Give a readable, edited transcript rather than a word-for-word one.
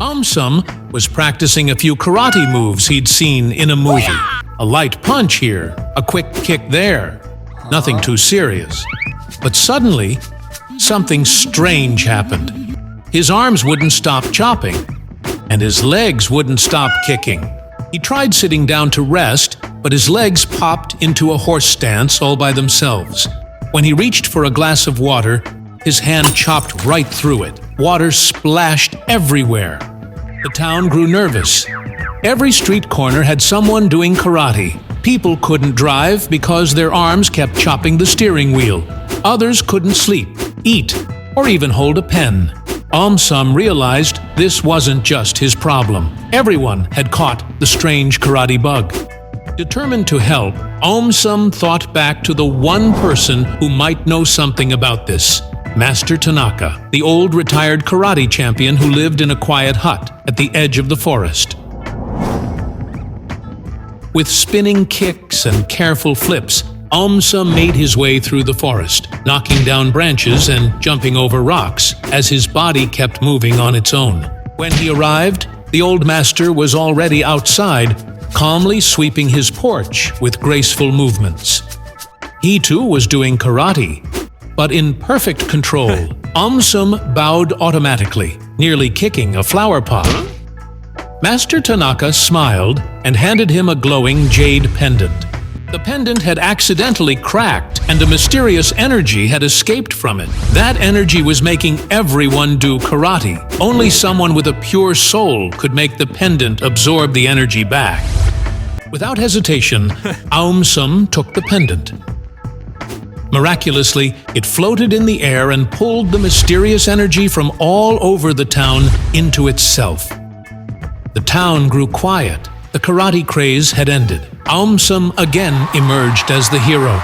AumSum was practicing a few karate moves he'd seen in a movie. A light punch here, a quick kick there. Nothing too serious. But suddenly, something strange happened. His arms wouldn't stop chopping, and his legs wouldn't stop kicking. He tried sitting down to rest, but his legs popped into a horse stance all by themselves. When he reached for a glass of water, his hand chopped right through it. Water splashed everywhere. The town grew nervous. Every street corner had someone doing karate. People couldn't drive because their arms kept chopping the steering wheel. Others couldn't sleep, eat, or even hold a pen. AumSum realized this wasn't just his problem. Everyone had caught the strange karate bug. Determined to help, AumSum thought back to the one person who might know something about this. Master Tanaka, the old retired karate champion who lived in a quiet hut at the edge of the forest. With spinning kicks and careful flips, AumSum made his way through the forest, knocking down branches and jumping over rocks as his body kept moving on its own. When he arrived, the old master was already outside, calmly sweeping his porch with graceful movements. He too was doing karate, but in perfect control. AumSum bowed automatically, nearly kicking a flower pot. Master Tanaka smiled and handed him a glowing jade pendant. The pendant had accidentally cracked, and a mysterious energy had escaped from it. That energy was making everyone do karate. Only someone with a pure soul could make the pendant absorb the energy back. Without hesitation, AumSum took the pendant. Miraculously, it floated in the air and pulled the mysterious energy from all over the town into itself. The town grew quiet. The karate craze had ended. AumSum again emerged as the hero.